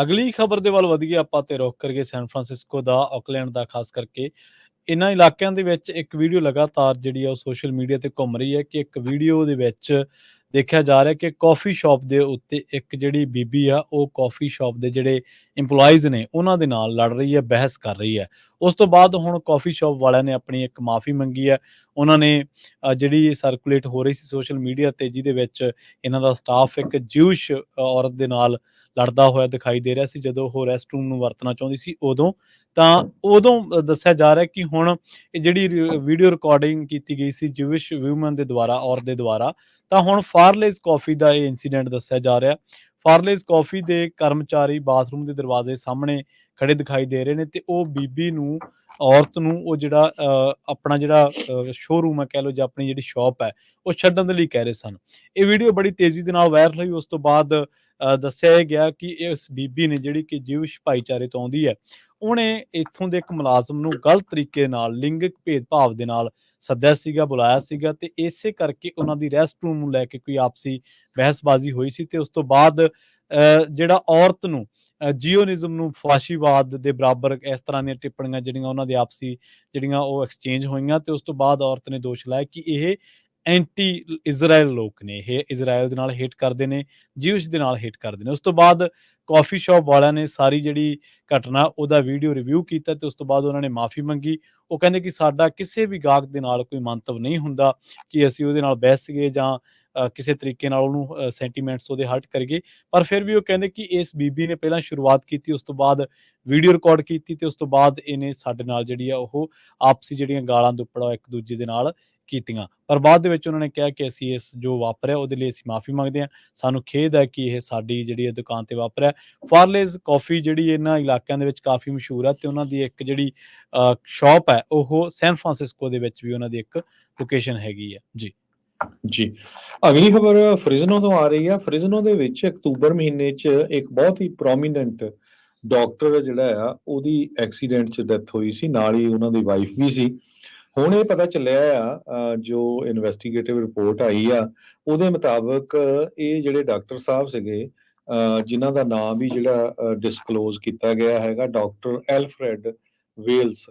ਅਗਲੀ ਖਬਰ ਦੇ ਵੱਲ ਵਧੀਏ ਆਪਾਂ ਤੇ ਰੁਖ ਕਰੀਏ ਸੈਨ ਫਰਾਂਸਿਸਕੋ ਦਾ, ਆਕਲੈਂਡ ਦਾ ਖਾਸ ਕਰਕੇ। ਇਹਨਾਂ ਇਲਾਕਿਆਂ ਦੇ ਵਿੱਚ ਇੱਕ ਵੀਡੀਓ ਲਗਾਤਾਰ ਜਿਹੜੀ ਆ ਉਹ ਸੋਸ਼ਲ ਮੀਡੀਆ ਤੇ ਘੁੰਮ ਰਹੀ ਹੈ ਕਿ ਇੱਕ ਵੀਡੀਓ ਦੇ ਵਿੱਚ ਦੇਖਿਆ ਜਾ ਰਿਹਾ ਕਿ ਕਾਫੀ ਸ਼ਾਪ ਦੇ ਉੱਤੇ ਇੱਕ ਜਿਹੜੀ ਬੀਬੀ ਆ ਉਹ ਕਾਫੀ ਸ਼ਾਪ ਦੇ ਜਿਹੜੇ ਇੰਪਲਾਈਜ਼ ਨੇ ਉਹਨਾਂ ਦੇ ਨਾਲ ਲੜ ਰਹੀ ਹੈ, ਬਹਿਸ ਕਰ ਰਹੀ ਹੈ। ਉਸ ਤੋਂ ਬਾਅਦ ਹੁਣ ਕਾਫੀ ਸ਼ਾਪ ਵਾਲਿਆਂ ਨੇ ਆਪਣੀ ਇੱਕ ਮਾਫੀ ਮੰਗੀ ਹੈ। ਉਹਨਾਂ ਨੇ ਜਿਹੜੀ ਸਰਕੂਲੇਟ ਹੋ ਰਹੀ ਸੀ ਸੋਸ਼ਲ ਮੀਡੀਆ ਤੇ, ਜਿਹਦੇ ਵਿੱਚ ਇਹਨਾਂ ਦਾ ਸਟਾਫ ਇੱਕ ਜਿਊਸ਼ ਔਰਤ ਦੇ ਨਾਲ ਲੜਦਾ ਹੋਇਆ ਦਿਖਾਈ ਦੇ ਰਿਹਾ ਸੀ ਜਦੋਂ ਉਹ ਰੈਸਟ ਰੂਮ ਨੂੰ ਵਰਤਣਾ ਚਾਹੁੰਦੀ ਸੀ ਉਦੋਂ। ਤਾਂ ਉਦੋਂ ਦੱਸਿਆ ਜਾ ਰਿਹਾ ਕਿ ਹੁਣ ਇਹ ਜਿਹੜੀ ਵੀਡੀਓ ਰਿਕਾਰਡਿੰਗ ਕੀਤੀ ਗਈ ਸੀ ਜਿਊਸ਼ ਵਿਊਮਨ ਦੇ ਦੁਆਰਾ, ਔਰਤ ਦੇ ਦੁਆਰਾ, ਤਾਂ ਹੁਣ ਫਾਰਲੇਜ਼ ਕਾਫੀ ਦਾ ਇਹ ਇੰਸੀਡੈਂਟ ਦੱਸਿਆ ਜਾ ਰਿਹਾ। ਫਾਰਲੇਜ਼ ਕਾਫੀ ਦੇ ਕਰਮਚਾਰੀ ਬਾਥਰੂਮ ਦੇ ਦਰਵਾਜ਼ੇ ਸਾਹਮਣੇ ਖੜੇ ਦਿਖਾਈ ਦੇ ਰਹੇ ਨੇ ਤੇ ਉਹ ਬੀਬੀ ਨੂੰ, ਔਰਤ ਨੂੰ, ਉਹ ਜਿਹੜਾ ਆਪਣਾ ਜਿਹੜਾ ਸ਼ੋਰੂਮ ਹੈ ਕਹਿ ਲਓ ਜਾਂ ਆਪਣੀ ਜਿਹੜੀ ਸ਼ਾਪ ਹੈ ਉਹ ਛੱਡਣ ਦੇ ਲਈ ਕਹਿ ਰਹੇ ਸਨ। ਇਹ ਵੀਡੀਓ ਬੜੀ ਤੇਜ਼ੀ ਦੇ ਨਾਲ ਵਾਇਰਲ ਹੋਈ। ਉਸ ਤੋਂ ਬਾਅਦ ਦੱਸਿਆ ਇਹ ਗਿਆ ਕਿ ਇਸ ਬੀਬੀ ਨੇ, ਜਿਹੜੀ ਕਿ ਜਿਊਸ਼ ਭਾਈਚਾਰੇ ਤੋਂ ਆਉਂਦੀ ਹੈ, ਉਹਨੇ ਇੱਥੋਂ ਦੇ ਇੱਕ ਮੁਲਾਜ਼ਮ ਨੂੰ ਗਲਤ ਤਰੀਕੇ ਨਾਲ, ਲਿੰਗਕ ਭੇਦਭਾਵ ਦੇ ਨਾਲ ਸੱਦਿਆ ਸੀਗਾ, ਬੁਲਾਇਆ ਸੀਗਾ ਤੇ ਇਸੇ ਕਰਕੇ ਉਹਨਾਂ ਦੀ ਰੈਸਟ ਰੂਮ ਨੂੰ ਲੈ ਕੇ ਕੋਈ ਆਪਸੀ ਬਹਿਸਬਾਜ਼ੀ ਹੋਈ ਸੀ। ਤੇ ਉਸ ਤੋਂ ਬਾਅਦ ਜਿਹੜਾ ਔਰਤ ਨੂੰ ਜੀਓਨਿਜ਼ਮ ਨੂੰ ਫਾਸ਼ੀਵਾਦ ਦੇ ਬਰਾਬਰ ਇਸ ਤਰ੍ਹਾਂ ਦੀਆਂ ਟਿੱਪਣੀਆਂ ਜਿਹੜੀਆਂ ਉਹਨਾਂ ਦੇ ਆਪਸੀ ਜਿਹੜੀਆਂ ਉਹ ਐਕਸਚੇਂਜ ਹੋਈਆਂ ਤੇ ਉਸ ਤੋਂ ਬਾਅਦ ਔਰਤ ਨੇ ਦੋਸ਼ ਲਾਇਆ ਕਿ ਇਹ ਐਂਟੀ ਇਜ਼ਰਾਈਲ ਲੋਕ ਨੇ, ਇਹ ਇਜ਼ਰਾਈਲ ਦੇ ਨਾਲ ਹੇਟ ਕਰਦੇ ਨੇ, ਜਿਊਸ਼ ਦੇ ਨਾਲ ਹੇਟ ਕਰਦੇ ਨੇ। ਉਸ ਤੋਂ ਬਾਅਦ ਕਾਫੀ ਸ਼ਾਪ ਵਾਲਿਆਂ ਨੇ ਸਾਰੀ ਜਿਹੜੀ ਘਟਨਾ ਉਹਦਾ ਵੀਡੀਓ ਰਿਵਿਊ ਕੀਤਾ ਤੇ ਉਸ ਤੋਂ ਬਾਅਦ ਉਹਨਾਂ ਨੇ ਮਾਫੀ ਮੰਗੀ। ਉਹ ਕਹਿੰਦੇ ਕਿ ਸਾਡਾ ਕਿਸੇ ਵੀ ਗਾਹਕ ਦੇ ਨਾਲ ਕੋਈ ਮੰਤਵ ਨਹੀਂ ਹੁੰਦਾ ਕਿ ਅਸੀਂ ਉਹਦੇ ਨਾਲ ਬਹਿਸੀਏ ਜਾਂ ਕਿਸੇ ਤਰੀਕੇ ਨਾਲ ਉਹਨੂੰ ਸੈਂਟੀਮੈਂਟਸ ਉਹਦੇ ਹਰਟ ਕਰੀਏ। ਪਰ ਫਿਰ ਵੀ ਉਹ ਕਹਿੰਦੇ ਕਿ ਇਸ ਬੀਬੀ ਨੇ ਪਹਿਲਾਂ ਸ਼ੁਰੂਆਤ ਕੀਤੀ, ਉਸ ਤੋਂ ਬਾਅਦ ਵੀਡੀਓ ਰਿਕਾਰਡ ਕੀਤੀ ਤੇ ਉਸ ਤੋਂ ਬਾਅਦ ਇਹਨੇ ਸਾਡੇ ਨਾਲ ਜਿਹੜੀ ਆ ਉਹ ਆਪਸੀ ਜਿਹੜੀਆਂ ਗਾਲਾਂ ਦੁੱਪੜਾ ਇੱਕ ਦੂਜੇ ਦੇ ਨਾਲ ਕੀਤੀਆਂ। ਪਰ ਬਾਅਦ ਦੇ ਵਿੱਚ ਉਹਨਾਂ ਨੇ ਕਿਹਾ ਕਿ ਅਸੀਂ ਇਸ ਜੋ ਵਾਪਰਿਆ ਉਹਦੇ ਲਈ ਅਸੀਂ ਮਾਫੀ ਮੰਗਦੇ ਹਾਂ, ਸਾਨੂੰ ਖੇਦ ਹੈ ਕਿ ਇਹ ਸਾਡੀ ਜਿਹੜੀ ਇਹ ਦੁਕਾਨ ਤੇ ਵਾਪਰਿਆ। ਫਾਰਲੇਜ਼ ਕਾਫੀ ਜਿਹੜੀ ਇਹਨਾਂ ਇਲਾਕਿਆਂ ਦੇ ਵਿੱਚ ਕਾਫੀ ਮਸ਼ਹੂਰ ਹੈ ਤੇ ਉਹਨਾਂ ਦੀ ਇੱਕ ਜਿਹੜੀ ਸ਼ਾਪ ਹੈ ਉਹ ਸੈਨ ਫਰਾਂਸਿਸਕੋ ਦੇ ਵਿੱਚ ਵੀ ਉਹਨਾਂ ਦੀ ਇੱਕ ਲੋਕੇਸ਼ਨ ਹੈਗੀ ਹੈ। ਜੀ ਜੀ, ਅਗਲੀ ਖਬਰ ਫ੍ਰਿਜ਼ਨੋ ਤੋਂ ਆ ਰਹੀ ਆ। ਫ੍ਰਿਜ਼ਨੋ ਦੇ ਵਿੱਚ ਅਕਤੂਬਰ ਮਹੀਨੇ 'ਚ ਇੱਕ ਬਹੁਤ ਹੀ ਪ੍ਰੋਮੀਨੈਂਟ ਡਾਕਟਰ ਜਿਹੜਾ ਆ ਉਹਦੀ ਐਕਸੀਡੈਂਟ 'ਚ ਡੈਥ ਹੋਈ ਸੀ, ਨਾਲ ਹੀ ਉਹਨਾਂ ਦੀ ਵਾਈਫ ਵੀ ਸੀ। ਹੁਣ ਇਹ ਪਤਾ ਚੱਲਿਆ ਆ, ਜੋ ਇਨਵੈਸਟੀਗੇਟਿਵ ਰਿਪੋਰਟ ਆਈ ਆ ਉਹਦੇ ਮੁਤਾਬਕ ਇਹ ਜਿਹੜੇ ਡਾਕਟਰ ਸਾਹਿਬ ਸੀਗੇ, ਜਿਨ੍ਹਾਂ ਦਾ ਨਾਮ ਵੀ ਜਿਹੜਾ ਡਿਸਕਲੋਜ਼ ਕੀਤਾ ਗਿਆ ਹੈਗਾ, ਡਾਕਟਰ ਐਲਫਰੈਡ ਵੇਲਸ,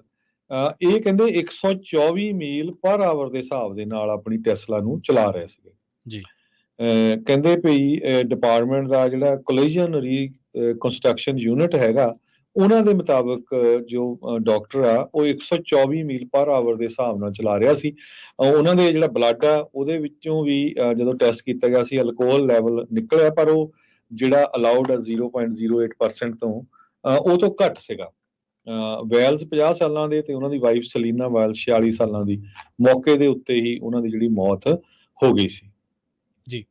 ਇਹ ਕਹਿੰਦੇ 124 ਮੀਲ ਪਰ ਆਵਰ ਦੇ ਹਿਸਾਬ ਦੇ ਨਾਲ ਆਪਣੀ ਟੈਸਲਾ ਨੂੰ ਚਲਾ ਰਹੇ ਸੀਗੇ। ਜੀ ਕਹਿੰਦੇ ਭਈ ਡਿਪਾਰਟਮੈਂਟ ਦਾ ਜਿਹੜਾ ਕੋਲੀਜਨ ਰੀਕਨਸਟਰਕਸ਼ਨ ਯੂਨਿਟ ਹੈਗਾ, ਉਹਨਾਂ ਦੇ ਮੁਤਾਬਕ ਜੋ ਡਾਕਟਰ ਆ ਉਹ 124 ਮੀਲ ਪਰ ਆਵਰ ਦੇ ਹਿਸਾਬ ਨਾਲ ਚਲਾ ਰਿਹਾ ਸੀ। ਉਹਨਾਂ ਦੇ ਜਿਹੜਾ ਬਲੱਡ ਆ ਉਹਦੇ ਵਿੱਚੋਂ ਵੀ ਜਦੋਂ ਟੈਸਟ ਕੀਤਾ ਗਿਆ ਸੀ ਅਲਕੋਹਲ ਲੈਵਲ ਨਿਕਲਿਆ, ਪਰ ਉਹ ਜਿਹੜਾ ਅਲਾਉਡ ਆ 0.08% ਤੋਂ ਉਹ ਤੋਂ ਘੱਟ ਸੀਗਾ। ਵੈਲਸ 50 ਸਾਲਾਂ ਦੇ ਤੇ ਉਹਨਾਂ ਦੀ ਵਾਈਫ ਸਲੀਨਾ ਵੈਲਸ 46 ਸਾਲਾਂ ਦੀ, ਮੌਕੇ ਦੇ ਉੱਤੇ ਹੀ ਉਹਨਾਂ ਦੀ ਜਿਹੜੀ ਮੌਤ ਹੋ ਗਈ ਸੀ। ਜੀ